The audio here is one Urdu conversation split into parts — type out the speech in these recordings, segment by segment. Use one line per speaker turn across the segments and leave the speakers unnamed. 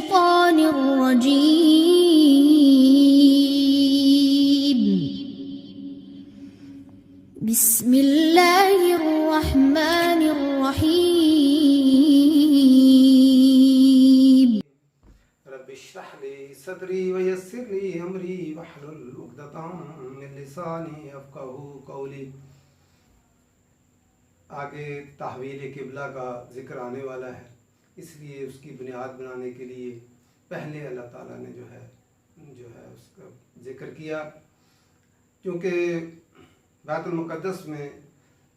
الشيطان الرجيم بسم الله الرحمن الرحيم
رب اشرح لي صدري ويسر لي امري واحلل عقدة من لساني يفقهوا قولي۔ آگے تحویل قبلہ کا ذکر آنے والا ہے، اس لیے اس کی بنیاد بنانے کے لیے پہلے اللہ تعالیٰ نے جو ہے اس کا ذکر کیا، کیونکہ بیت المقدس میں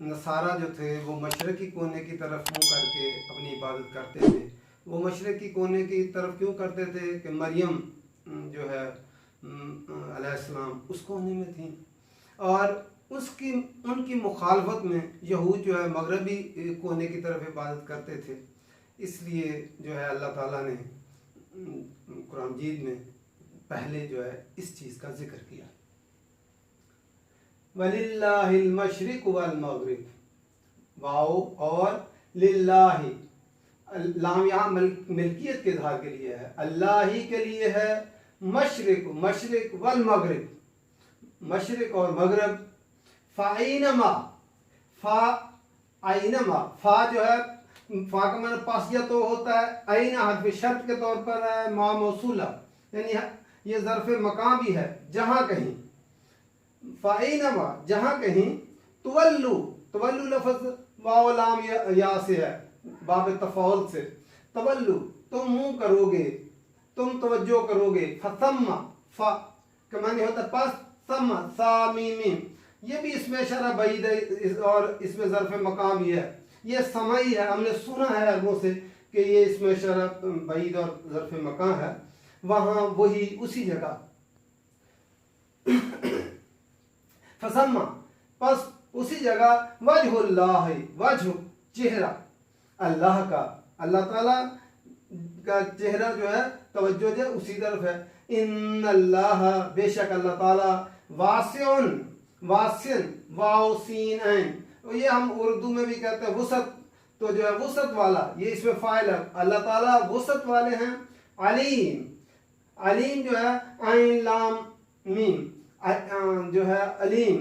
نصارہ جو تھے وہ مشرقی کونے کی طرف منہ کر کے اپنی عبادت کرتے تھے۔ وہ مشرقی کونے کی طرف کیوں کرتے تھے کہ مریم جو ہے علیہ السلام اس کونے میں تھیں، اور ان کی مخالفت میں یہود جو ہے مغربی کونے کی طرف عبادت کرتے تھے۔ اس لیے جو ہے اللہ تعالیٰ نے قرآن مجید میں پہلے جو ہے اس چیز کا ذکر کیا، وَلِلَّهِ الْمَشْرِقُ وَالْمَغْرِبُ، واو اور للہ، لام یہاں ملکیت کے اظہار کے لیے ہے، اللہ ہی کے لیے ہے، مشرق والمغرب، مشرق اور مغرب، فَأَيْنَمَا، فا جو ہے فا کا معنی پاس یا تو ہوتا ہے، عین حرف شرط کے طور پر ہے، ما موصولہ یعنی یہ ظرف مکان بھی ہے، جہاں کہیں، فَأَيْنَمَا جہاں کہیں، تولو لفظ واو لام یا سے ہے، باب تفاعل سے، تولو تم منہ کرو گے، تم توجہ کرو گے، فَثَمَّ فا کا معنی ہوتا ہے پاس، ثم سا میم میم، یہ بھی اس میں اشارہ بعید ہے اور اس میں ظرف مقام بھی ہے، یہ سماعی ہے، ہم نے سنا ہے عربوں سے کہ یہ اس میں اشارہ بعید اور ظرف مقام ہے، وہاں وہی اسی جگہ، فَثَمَّ پس اسی جگہ، وجہ اللہ، وجہ چہرہ اللہ کا، اللہ تعالیٰ کا چہرہ جو ہے توجہ جو اسی طرف ہے، ان اللہ بے شک اللہ تعالیٰ، واسع واو سین عین، یہ ہم اردو میں بھی کہتے ہیں وسعت، تو جو ہے وسعت والا، یہ اس میں فاعل ہے، اللہ تعالیٰ وسعت والے ہیں، علیم جو ہے عین لام میم جو ہے علیم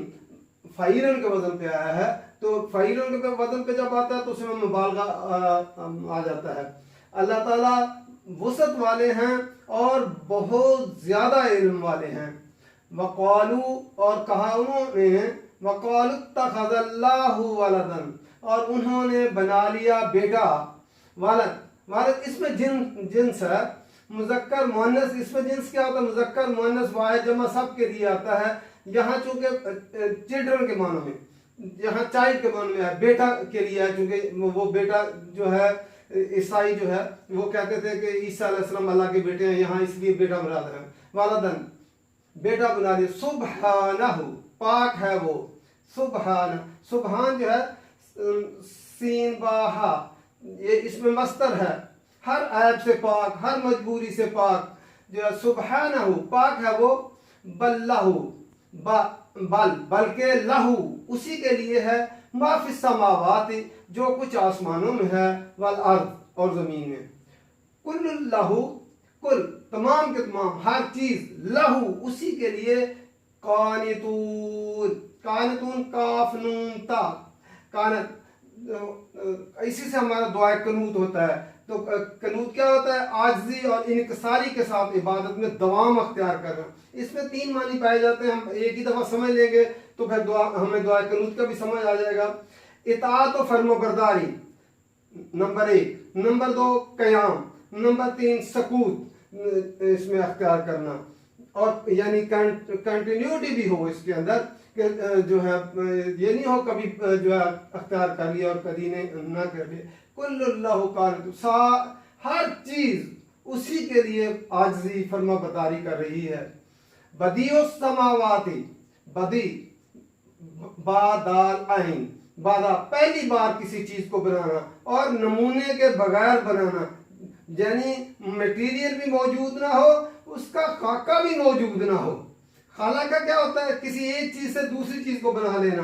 فعیلن کے وزن پہ آیا ہے، تو فعیلن کے وزن پہ جب آتا ہے تو اس میں مبالغہ آ جاتا ہے، اللہ تعالیٰ وسعت والے ہیں اور بہت زیادہ علم والے ہیں، وقالو اور کہا انہوں نے، وقالو اتخذ اللہ ولدا اور انہوں نے بنا لیا بیٹا، والد اس میں جنس ہے، مذکر مؤنث، اس میں جنس کیا ہوتا ہے، مذکر مؤنث واحد جمع سب کے لیے آتا ہے، یہاں چونکہ چلڈرن کے معنوں میں، یہاں چائلڈ کے معنوں میں ہے، بیٹا کے لیے ہے، چونکہ وہ بیٹا جو ہے عیسائی جو ہے وہ کہتے تھے کہ عیسیٰ علیہ السلام اللہ کے بیٹے ہیں، یہاں اس لیے بیٹا مراد ہے، والدن بیٹا بنا دیا، سبحانہ پاک ہے وہ، سبحان جو ہے سین باہا، یہ اس میں مصدر ہے، ہر عیب سے پاک، ہر مجبوری سے پاک، جو ہے سبحانہ پاک ہے وہ، بلکہ لہو اسی کے لیے ہے، ما فی السماوات جو کچھ آسمانوں میں ہے، والارض اور زمین میں، کل لہو کل تمام کے تمام ہر چیز لہو اسی کے لیے، قانتون کاف نون تا، قانت اسی سے ہمارا دعائے قنوت ہوتا ہے، تو قنوت کیا ہوتا ہے، عاجزی اور انکساری کے ساتھ عبادت میں دوام اختیار کرنا، اس میں 3 معنی پائے جاتے ہیں، ہم ایک ہی دفعہ سمجھ لیں گے تو پھر ہمیں دعائے قنوت کا بھی سمجھ آ جائے گا، اطاعت و فرم برداری نمبر 1، نمبر 2 قیام، نمبر 3 سکوت اس میں اختیار کرنا، اور یعنی کنٹینیوٹی بھی ہو اس کے اندر، کہ جو ہے یہ نہیں ہو کبھی جو ہے اختیار کر لیا اور کبھی نہ کر لیا، کل اللہ قانت، ہر چیز اسی کے لیے عاجزی فرما برداری کر رہی ہے، بدیع السماوات، بدی با دال عین، بادا پہلی بار کسی چیز کو بنانا اور نمونے کے بغیر بنانا، یعنی میٹیریل بھی موجود نہ ہو، اس کا خاکہ بھی موجود نہ ہو، خالقہ کیا ہوتا ہے، کسی ایک چیز سے دوسری چیز کو بنا لینا،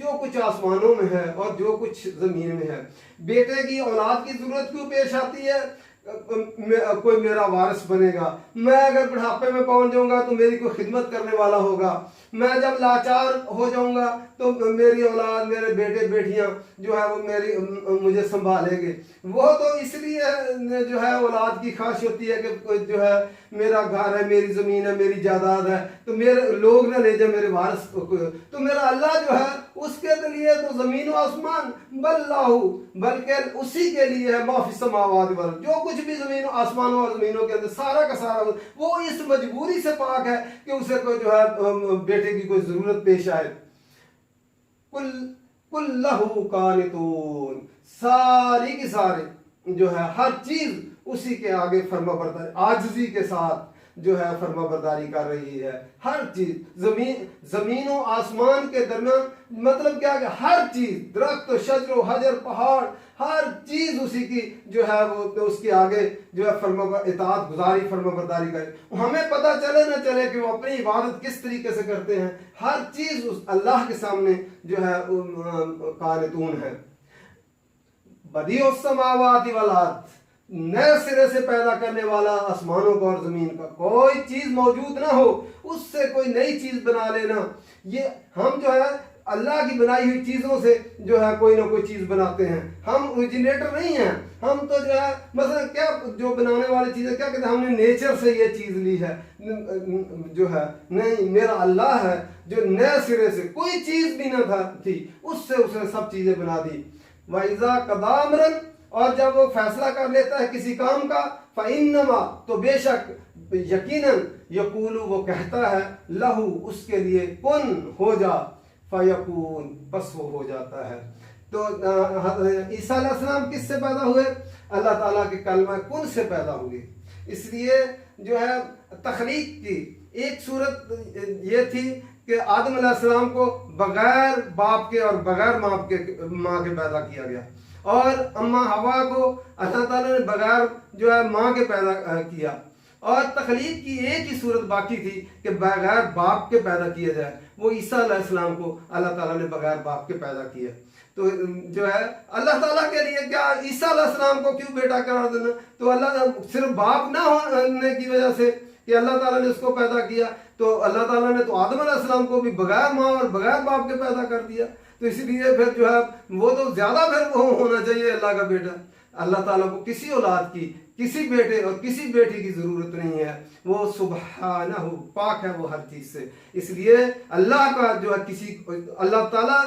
جو کچھ آسمانوں میں ہے اور جو کچھ زمین میں ہے۔ بیٹے کی اولاد کی ضرورت کیوں پیش آتی ہے؟ کوئی میرا وارث بنے گا، میں اگر بڑھاپے میں پہنچ جاؤں گا تو میری کوئی خدمت کرنے والا ہوگا، میں جب لاچار ہو جاؤں گا تو میری اولاد، میرے بیٹے بیٹیاں جو ہے وہ مجھے سنبھالیں گے۔ وہ تو اس لیے جو ہے اولاد کی خواہش ہوتی ہے کہ جو ہے میرا گھر ہے، میری زمین ہے، میری جائیداد ہے، تو میرے لوگ نہ لے جائیں میرے وارث کو۔ تو میرا اللہ جو ہے اس کے لیے تو زمین و آسمان، بلکہ اسی کے لیے ہے ما فی السماوات والارض، جو کچھ بھی زمین و آسمانوں اور زمینوں کے اندر سارا کا سارا، وہ اس مجبوری سے پاک ہے کہ اسے کوئی جو ہے بیٹے کی کوئی ضرورت پیش آئے۔ کل لہو قانتون، ساری کی سارے جو ہے ہر چیز اسی کے آگے فرما برداری، عاجزی کے ساتھ جو ہے فرما برداری کر رہی ہے۔ ہر چیز زمین و آسمان کے درمیان مطلب کیا کہ ہر چیز، درخت و شجر و حجر، پہاڑ، ہر چیز اسی کی جو ہے وہ اس کے آگے جو ہے اطاعت گزاری، فرما برداری کرے۔ ہمیں پتہ چلے نہ چلے کہ وہ اپنی عبادت کس طریقے سے کرتے ہیں، ہر چیز اس اللہ کے سامنے جو ہے قانتون ہے۔ بدیع السماوات والارض، نئے سرے سے پیدا کرنے والا آسمانوں کا اور زمین کا، کوئی چیز موجود نہ ہو اس سے کوئی نئی چیز بنا لینا، یہ ہم جو ہے اللہ کی بنائی ہوئی چیزوں سے جو ہے کوئی نہ کوئی چیز بناتے ہیں۔ ہم اوریجنیٹر نہیں ہیں، ہم تو جو ہے مثلا کیا جو بنانے والی چیزیں کیا کہتے ہیں، ہم نے نیچر سے یہ چیز لی ہے، جو ہے نہیں، میرا اللہ ہے جو نئے سرے سے کوئی چیز بھی نہ تھی اس سے اس نے سب چیزیں بنا دی۔ وَإِذَا قَضَىٰ أَمْرًا، اور جب وہ فیصلہ کر لیتا ہے کسی کام کا، فَإِنَّمَا، تو بے شک یقیناً، یقول، وہ کہتا ہے، لہو، اس کے لیے، کن، ہو جا، فیکون، بس وہ ہو جاتا ہے۔ تو عیسیٰ علیہ السلام کس سے پیدا ہوئے؟ اللہ تعالیٰ کے کلمہ کن سے پیدا ہوئے۔ اس لیے جو ہے تخلیق کی ایک صورت یہ تھی کہ آدم علیہ السلام کو بغیر باپ کے اور بغیر ماں کے پیدا کیا گیا، اور اماں حوا کو اللہ تعالیٰ نے بغیر جو ہے ماں کے پیدا کیا، اور تخلیق کی ایک ہی صورت باقی تھی کہ بغیر باپ کے پیدا کیا جائے، وہ عیسیٰ علیہ السلام کو اللہ تعالیٰ نے بغیر باپ کے پیدا کیا۔ تو جو ہے اللہ تعالیٰ کے لیے کیا عیسیٰ علیہ السلام کو کیوں بیٹا قرار دینا؟ تو اللہ صرف باپ نہ ہونے کی وجہ سے کہ اللہ تعالیٰ نے اس کو پیدا کیا، تو اللہ تعالیٰ نے تو آدم علیہ السلام کو بھی بغیر ماں اور بغیر باپ کے پیدا کر دیا، تو اس لیے پھر جو ہے وہ تو زیادہ پھر وہ ہونا چاہیے اللہ کا بیٹا۔ اللہ تعالیٰ کو کسی اولاد کی، کسی بیٹے اور کسی بیٹی کی ضرورت نہیں ہے، وہ سبحانہ پاک ہے وہ ہر چیز سے۔ اس لیے اللہ کا جو ہے اللہ تعالیٰ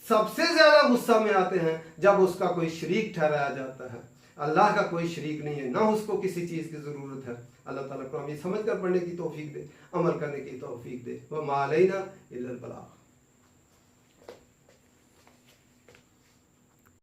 سب سے زیادہ غصہ میں آتے ہیں جب اس کا کوئی شریک ٹھہرایا جاتا ہے۔ اللہ کا کوئی شریک نہیں ہے، نہ اس کو کسی چیز کی ضرورت ہے۔ اللہ تعالیٰ کو ہمیں سمجھ کر پڑھنے کی توفیق دے، عمل کرنے کی توفیق دے۔ وَمَا عَلَيْنَا إِلَّا الْبَلَاغُ۔